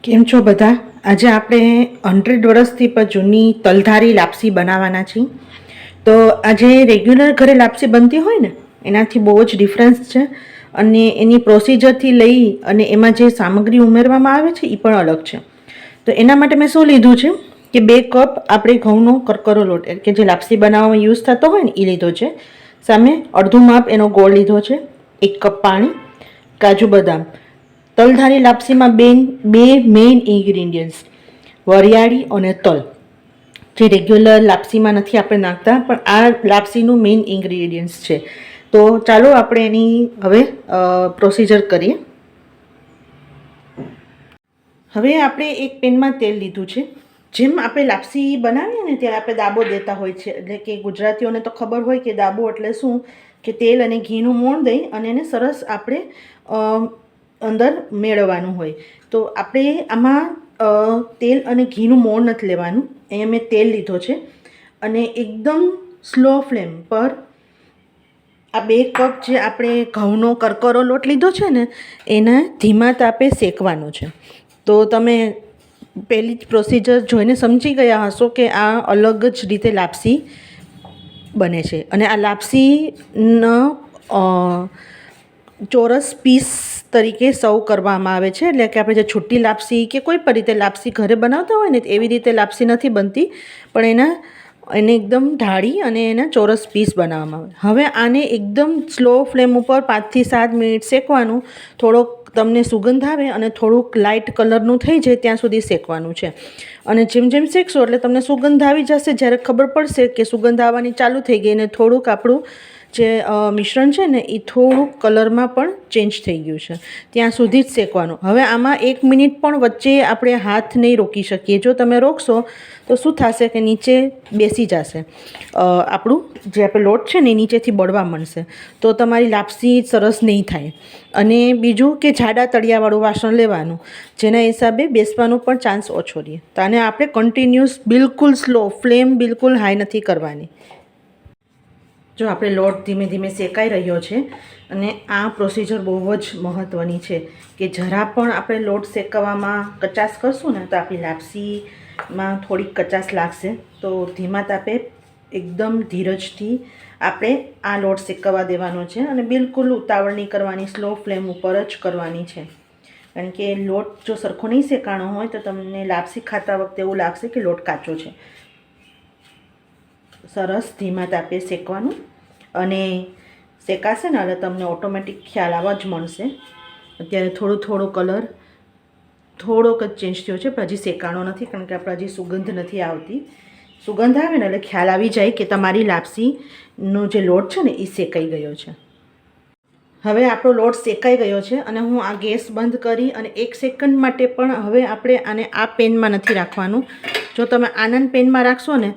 કેમ છો બધા? આજે આપણે 100 વર્ષથી પણ જૂની તલધારી લાપસી બનાવવાના છીએ. તો આજે રેગ્યુલર ઘરે લાપસી બનતી હોય ને એનાથી બહુ જ ડિફરન્સ છે, અને એની પ્રોસિજરથી લઈ અને એમાં જે સામગ્રી ઉમેરવામાં આવે છે એ પણ અલગ છે. તો એના માટે મેં શું લીધું છે કે 2 કપ આપણે ઘઉંનો કરકરો લોટ કે જે લાપસી બનાવવામાં યુઝ થતો હોય ને એ લીધો છે. સામે અડધું માપ એનો ગોળ લીધો છે, 1 કપ પાણી, કાજુ બદામ. તલધારી લાપસીમાં બે મેઇન ઇન્ગ્રીડિયન્ટ્સ વરિયાળી અને તલ, જે રેગ્યુલર લાપસીમાં નથી આપણે નાખતા, પણ આ લાપસીનું મેઇન ઇન્ગ્રીડિયન્ટ્સ છે. તો ચાલો આપણે એની હવે પ્રોસિજર કરીએ. હવે આપણે એક પેનમાં તેલ લીધું છે. જેમ આપણે લાપસી બનાવીએ ને ત્યારે આપણે દાબો દેતા હોય છે, એટલે કે ગુજરાતીઓને તો ખબર હોય કે દાબો એટલે શું, કે તેલ અને ઘીનું મોણ દઈ અને એને સરસ આપણે અંદર મેળવવાનું હોય. તો આપણે આમાં તેલ અને ઘીનું મોણ નથી લેવાનું. અહીંયા મેં તેલ લીધો છે અને એકદમ સ્લો ફ્લેમ પર આ 2 કપ જે આપણે ઘઉંનો કરકરો લોટ લીધો છે ને એને ધીમા તાપે શેકવાનો છે. તો તમે પહેલી જ પ્રોસિજર જોઈને સમજી ગયા હશો કે આ અલગ જ રીતે લાપસી બને છે. અને આ લાપસીનો ચોરસ પીસ તરીકે સર્વ કરવામાં આવે છે, એટલે કે આપણે જે છૂટી લાપસી કે કોઈ પણ રીતે લાપસી ઘરે બનાવતા હોય ને એવી રીતે લાપસી નથી બનતી, પણ એને એકદમ ઢાળી અને એના ચોરસ પીસ બનાવવામાં આવે. હવે આને એકદમ સ્લો ફ્લેમ ઉપર 5 થી 7 મિનિટ શેકવાનું. થોડોક તમને સુગંધ આવે અને થોડુંક લાઇટ કલરનું થઈ જાય ત્યાં સુધી શેકવાનું છે. અને જેમ જેમ શેકશો એટલે તમને સુગંધ આવી જશે. જ્યારે ખબર પડશે કે સુગંધ આવવાની ચાલુ થઈ ગઈ અને થોડુંક આપણું જે મિશ્રણ છે ને એ થોડુંક કલરમાં પણ ચેન્જ થઈ ગયું છે ત્યાં સુધી જ શેકવાનું. હવે આમાં 1 મિનિટ પણ વચ્ચે આપણે હાથ નહીં રોકી શકીએ. જો તમે રોકશો તો શું થશે કે નીચે બેસી જશે આપણું જે આપણે લોટ છે ને એ નીચેથી બળવા માંડશે, તો તમારી લાપસી સરસ નહીં થાય. અને બીજું કે જાડા તળિયાવાળું વાસણ લેવાનું, જેના હિસાબે બેસવાનો પણ ચાન્સ ઓછો રહે. તો આને આપણે કન્ટિન્યુઅસ બિલકુલ સ્લો ફ્લેમ બિલકુલ હાઈ નથી કરવાની. જો આપણે લોટ ધીમે ધીમે શેકાઈ રહ્યો છે, અને આ પ્રોસિજર બહુ જ મહત્ત્વની છે કે જરા પણ આપણે લોટ શેકવામાં કચાશ કરશું ને તો આપણી લાપસીમાં થોડીક કચાશ લાગશે. તો ધીમા તાપે એકદમ ધીરજથી આપણે આ લોટ શેકવા દેવાનો છે, અને બિલકુલ ઉતાવળ નહીં કરવાની, સ્લો ફ્લેમ ઉપર જ કરવાની છે. કારણ કે લોટ જો સરખો નહીં શેકાણો હોય તો તમને લાપસી ખાતા વખતે એવું લાગશે કે લોટ કાચો છે. સરસ ધીમા તાપે શેકવાનું, અને શેકાશે ને એટલે તમને ઓટોમેટિક ખ્યાલ આવવા જ મળશે. અત્યારે થોડો કલર થોડોક જ ચેન્જ થયો છે, પણ હજી શેકાણો નથી, કારણ કે આપણે હજી સુગંધ નથી આવતી. સુગંધ આવે ને એટલે ખ્યાલ આવી જાય કે તમારી લાપસીનો જે લોટ છે ને એ શેકાઈ ગયો છે. હવે આપણો લોટ શેકાઈ ગયો છે અને હું આ ગેસ બંધ કરી અને 1 સેકન્ડ માટે પણ હવે આપણે આને આ પેનમાં નથી રાખવાનું. જો તમે આનંદ પેનમાં રાખશો ને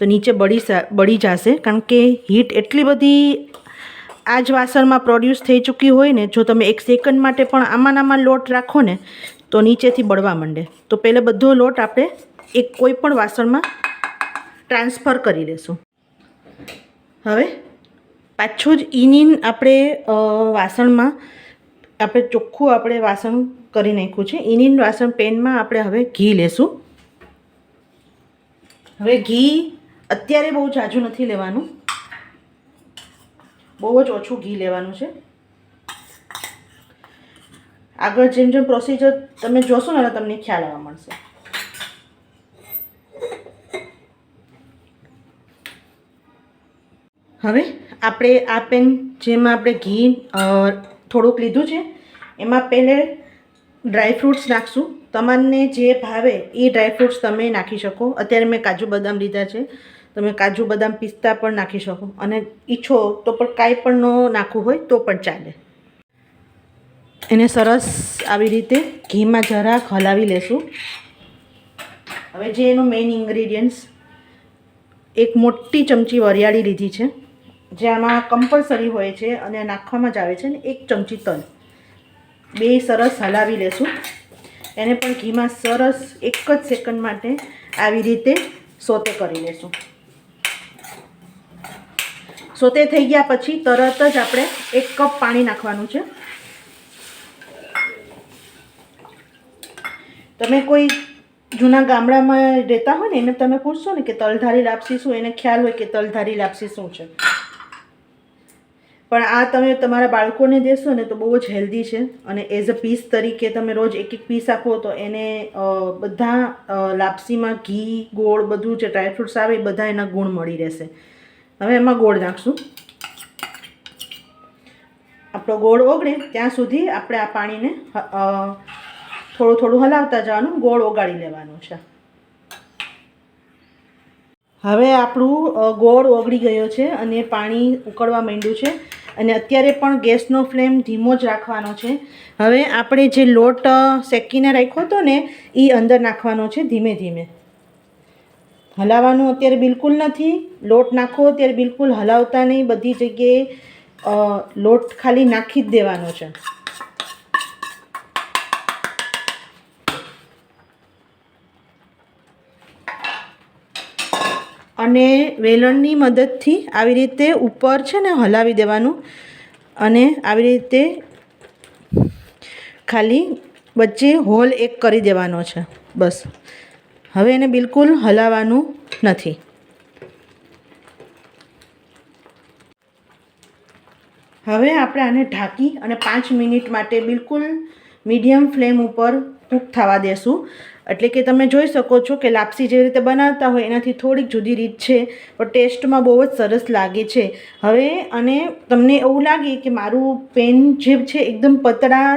તો નીચે બળી જશે, કારણ કે હીટ એટલી બધી આ જ વાસણમાં પ્રોડ્યુસ થઈ ચૂકી હોય ને. જો તમે 1 સેકન્ડ માટે પણ આમાં લોટ રાખો ને તો નીચેથી બળવા માંડે. તો પહેલાં બધો લોટ આપણે કોઈ પણ વાસણમાં ટ્રાન્સફર કરી લેશું. હવે પાછું જ ઇનિન આપણે વાસણમાં આપણે ચોખ્ખું આપણે વાસણ કરી નાખ્યું છે. ઇનિન વાસણ પેનમાં આપણે હવે ઘી લેશું. હવે ઘી અત્યારે બહુ ઝાઝું નથી લેવાનું, બહુ જ ઓછું ઘી લેવાનું છે. આગળ જેમ જેમ પ્રોસિજર તમે જોશો ને તમને ખ્યાલ આવવા મળશે. હવે આપણે આ પેન જેમાં આપણે ઘી થોડુંક લીધું છે એમાં પહેલે ડ્રાયફ્રૂટ્સ નાખશું. તમને જે ભાવે એ ડ્રાયફ્રૂટ્સ તમે નાખી શકો. અત્યારે મેં કાજુ બદામ લીધા છે, તમે કાજુ બદામ પિસ્તા પણ નાખી શકો, અને ઈચ્છો તો પણ કાંઈ પણ ન નાખવું હોય તો પણ ચાલે. એને સરસ આવી રીતે ઘીમાં જરાક હલાવી લેશું. હવે જે એનું મેઇન ઇન્ગ્રીડિયન્ટ્સ, 1 મોટી ચમચી વરિયાળી લીધી છે, જે આમાં કમ્પલસરી હોય છે અને નાખવામાં જ આવે છે, ને 1 ચમચી તલ. 2 સરસ હલાવી લેશું. એને પણ ઘીમાં સરસ 1 જ સેકન્ડ માટે આવી રીતે સોતે કરી લેશું. સોતે થઈ ગયા પછી તરત જ આપણે 1 કપ પાણી નાખવાનું છે. તમે કોઈ જૂના ગામડામાં રહેતા હોય ને એને તમે પૂછશો ને કે તલધારી લાપસી શું, એને ખ્યાલ હોય કે તલધારી લાપસી શું છે. પણ આ તમે તમારા બાળકોને દેશો ને તો બહુ જ હેલ્ધી છે. અને એઝ અ પીસ તરીકે તમે રોજ એક પીસ આપો તો એને બધા લાપસીમાં ઘી, ગોળ બધું જે ડ્રાયફ્રૂટ્સ આવે એ બધા એના ગુણ મળી રહેશે. હવે એમાં ગોળ નાખશું. આપણો ગોળ ઓગળે ત્યાં સુધી આપણે આ પાણીને થોડું થોડું હલાવતા જવાનું, ગોળ ઓગાળી લેવાનો છે. હવે આપણું ગોળ ઓગળી ગયો છે અને પાણી ઉકળવા માંડ્યું છે. અને અત્યારે પણ ગેસનો ફ્લેમ ધીમો જ રાખવાનો છે. હવે આપણે જે લોટ શેકીને રાખ્યો હતો ને એ અંદર નાખવાનો છે ધીમે ધીમે. હલાવવાનું અત્યારે બિલકુલ નથી. લોટ નાખો ત્યારે બિલકુલ હલાવતા નહીં. બધી જગ્યાએ લોટ ખાલી નાખી જ દેવાનો છે. અને વેલણની મદદથી આવી રીતે ઉપર છે ને હલાવી દેવાનું. અને આવી રીતે ખાલી વચ્ચે હોલ એક કરી દેવાનો છે બસ. હવે એને બિલકુલ હલાવવાનું નથી. હવે આપણે આને ઢાંકી અને 5 મિનિટ માટે બિલકુલ મીડિયમ ફ્લેમ ઉપર કૂક થવા દેશું. એટલે કે તમે જોઈ શકો છો કે લાપસી જેવી રીતે બનાવતા હોય એનાથી થોડીક જુદી રીત છે, પણ ટેસ્ટમાં બહુ જ સરસ લાગે છે. હવે અને તમને એવું લાગે કે મારું પેન જે છે એકદમ પતળા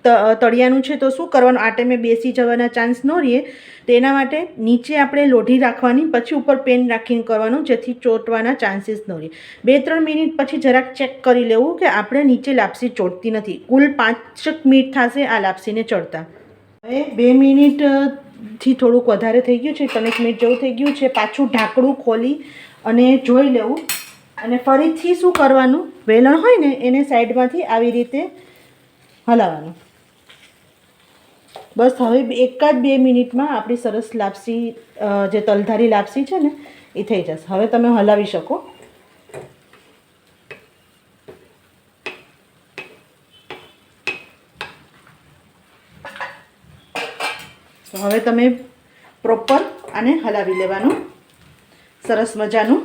તળિયાનું છે તો શું કરવાનું, આ ટાઈમે બેસી જવાના ચાન્સ ન રહે. તેના માટે નીચે આપણે લોઢી રાખવાની, પછી ઉપર પેન રાખીને કરવાનું, જેથી ચોંટવાના ચાન્સીસ ન રહે. 2-3 મિનિટ પછી જરાક ચેક કરી લેવું કે આપણે નીચે લાપસી ચોંટતી નથી. કુલ 5 મિનિટ થશે આ લાપસીને ચડતા. હવે 2 મિનિટથી થોડુંક વધારે થઈ ગયું છે, 3 મિનિટ જેવું થઈ ગયું છે. પાછું ઢાંકણું ખોલી અને જોઈ લેવું. અને ફરીથી શું કરવાનું, વેલણ હોય ને એને સાઈડમાંથી આવી રીતે હલાવવાનું. બસ હવે 1 જ 2 મિનિટમાં આપણી સરસ લાપસી, જે તલધારી લાપસી છે ને એ થઈ જશે. હવે તમે હલાવી શકો. તો હવે તમે પ્રોપર આને હલાવી લેવાનું સરસ મજાનું.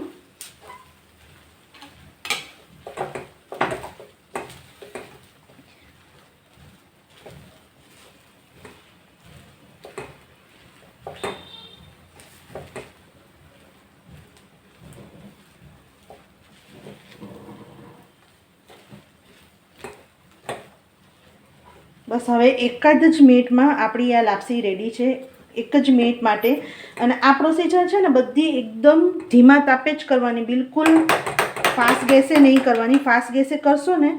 બસ હવે 1 જ મિનિટમાં આપણી આ લાપસી રેડી છે. 1 જ મિનિટ માટે. અને આ પ્રોસીજર છે ને બધી એકદમ ધીમા તાપે જ કરવાની, બિલકુલ ફાસ્ટ ગેસે નહીં કરવાની. ફાસ્ટ ગેસે કરશો ને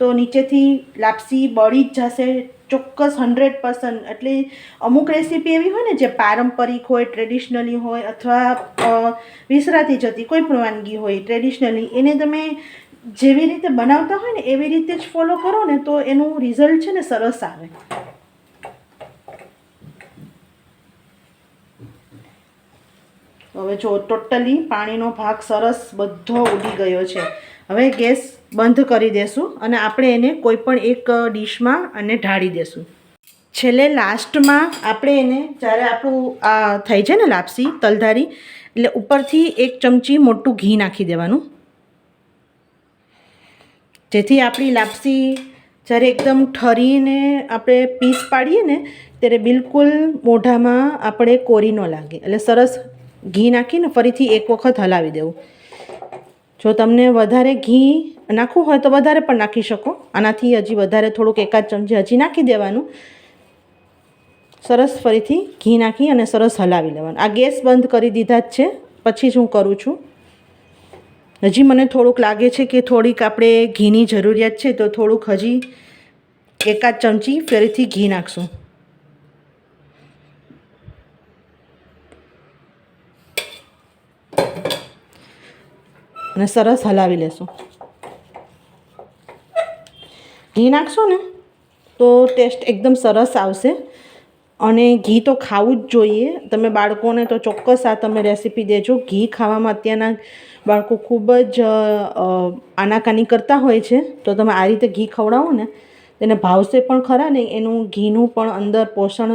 તો નીચેથી લાપસી બળી જ જશે ચોક્કસ 100%. એટલે અમુક રેસીપી એવી હોય ને જે પારંપરિક હોય, ટ્રેડિશનલી હોય, અથવા વિસરાતી જતી કોઈ પણ વાનગી હોય ટ્રેડિશનલી, એને તમે જેવી રીતે બનાવતા હોય ને એવી રીતે જ ફોલો કરો ને તો એનું રિઝલ્ટ છે ને સરસ આવે. હવે જો ટોટલી પાણીનો ભાગ સરસ બધો ઉડી ગયો છે. હવે ગેસ બંધ કરી દેશું અને આપણે એને કોઈ પણ એક ડીશમાં અને ઢાળી દેશું. છેલ્લે લાસ્ટમાં આપણે એને જ્યારે આપણું આ થઈ જાય ને લાપસી તલધારી, એટલે ઉપરથી 1 ચમચી મોટું ઘી નાખી દેવાનું, જેથી આપણી લાપસી જ્યારે એકદમ ઠરીને આપણે પીસ પાડીએ ને ત્યારે બિલકુલ મોઢામાં આપણે કોરી ન લાગે. એટલે સરસ ઘી નાખીને ફરીથી એક વખત હલાવી દેવું. જો તમને વધારે ઘી નાખવું હોય તો વધારે પણ નાખી શકો. આનાથી હજી વધારે થોડુંક 1 ચમચી હજી નાખી દેવાનું. સરસ ફરીથી ઘી નાખી અને સરસ હલાવી લેવાનું. આ ગેસ બંધ કરી દીધા જ છે. પછી જ હું કરું છું. હજી મને થોડુંક લાગે છે કે થોડીક આપણે ઘીની જરૂરિયાત છે, તો થોડુંક હજી 1 ચમચી ફરીથી ઘી નાખશું. અને સરસ હલાવી લેશું. ઘી નાખશો ને તો ટેસ્ટ એકદમ સરસ આવશે. અને ઘી તો ખાવું જ જોઈએ. તમે બાળકોને તો ચોક્કસ આ તમે રેસીપી દેજો. ઘી ખાવામાં અત્યારના બાળકો ખૂબ જ આનાકાની કરતા હોય છે, તો તમે આ રીતે ઘી ખવડાવો ને તેને ભાવશે પણ ખરા ને, એનું ઘીનું પણ અંદર પોષણ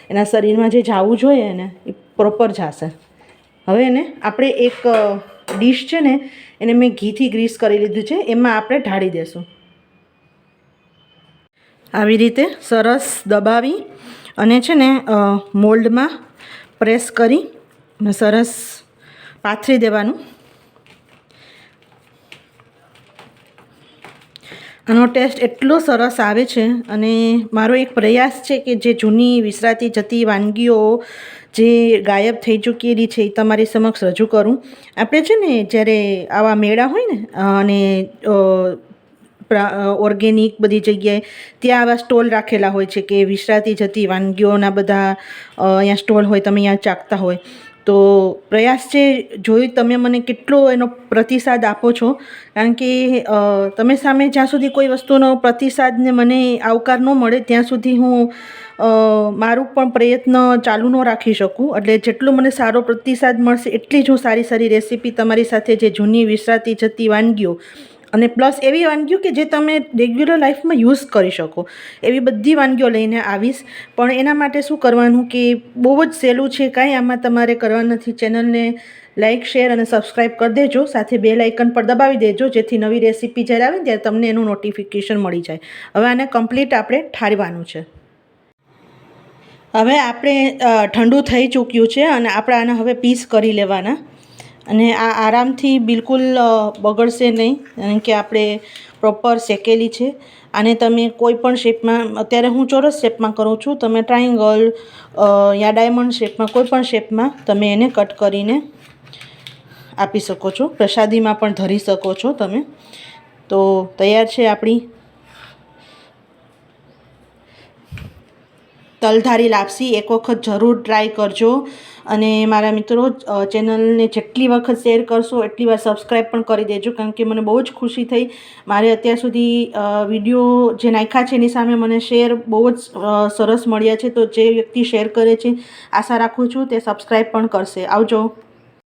એના શરીરમાં જે જવું જોઈએ ને એ પ્રોપર જશે. હવે એને આપણે એક ડીશ છે ને એને મેં ઘીથી ગ્રીસ કરી લીધું છે, એમાં આપણે ઢાળી દઈશું. આવી રીતે સરસ દબાવી અને છે ને મોલ્ડમાં પ્રેસ કરી અને સરસ પાથરી દેવાનું. આનો ટેસ્ટ એટલો સરસ આવે છે અને મારો એક પ્રયાસ છે કે જે જૂની વિસરાતી જતી વાનગીઓ જે ગાયબ થઈ ચૂકેલી છે એ તમારી સમક્ષ રજૂ કરું. આપણે છે ને જ્યારે આવા મેળા હોય ને અને ઓર્ગેનિક બધી જગ્યાએ ત્યાં આવા સ્ટોલ રાખેલા હોય છે કે વિસરાતી જતી વાનગીઓના બધા અહીંયા સ્ટોલ હોય, તમે અહીંયા ચાખતા હોય. તો પ્રયાસ છે જોઈ તમે મને કેટલો એનો પ્રતિસાદ આપો છો, કારણ કે તમે સામે જ્યાં સુધી કોઈ વસ્તુનો પ્રતિસાદને મને આવકાર ન મળે ત્યાં સુધી હું મારું પણ પ્રયત્ન ચાલુ ન રાખી શકું. એટલે જેટલો મને સારો પ્રતિસાદ મળશે એટલી જ હું સારી સારી રેસીપી તમારી સાથે જે જૂની વિસરાતી જતી વાનગીઓ અને પ્લસ એવી વાનગીઓ કે જે તમે રેગ્યુલર લાઈફમાં યુઝ કરી શકો એવી બધી વાનગીઓ લઈને આવીશ. પણ એના માટે શું કરવાનું કે બહુ જ સહેલું છે, કાંઈ આમાં તમારે કરવાનું નથી. ચેનલને લાઇક, શેર અને સબસ્ક્રાઈબ કરી દેજો, સાથે બેલ આઇકન પર દબાવી દેજો જેથી નવી રેસીપી જ્યારે આવે ને ત્યારે તમને એનું નોટિફિકેશન મળી જાય. હવે આને કમ્પ્લીટ આપણે ઠારવાનું છે. હવે આપણે ઠંડુ થઈ ચૂક્યું છે અને આપણે આને હવે પીસ કરી લેવાના અને આ આરામથી બિલકુલ બગડશે નહીં, કારણ કે આપણે પ્રોપર શેકેલી છે. આને તમે કોઈ પણ શેપમાં, અત્યારે હું ચોરસ શેપમાં કરું છું, તમે ટ્રાયંગલ યા ડાયમંડ શેપમાં કોઈ પણ શેપમાં તમે એને કટ કરીને આપી શકો છો. પ્રસાદીમાં પણ ધરી શકો છો તમે. તો તૈયાર છે આપણી તલધારી લાપસી. એક વખત જરૂર ટ્રાય કરજો અને મારા મિત્રો ચેનલને જેટલી વખત શેર કરશો એટલી વાર સબસ્ક્રાઈબ પણ કરી દેજો, કારણ કે મને બહુ જ ખુશી થઈ. મારે અત્યાર સુધી વિડીયો જે નાખ્યા છે એની સામે મને શેર બહુ જ સરસ મળ્યા છે. તો જે વ્યક્તિ શેર કરે છે આશા રાખું છું તે સબસ્ક્રાઈબ પણ કરશે. આવજો.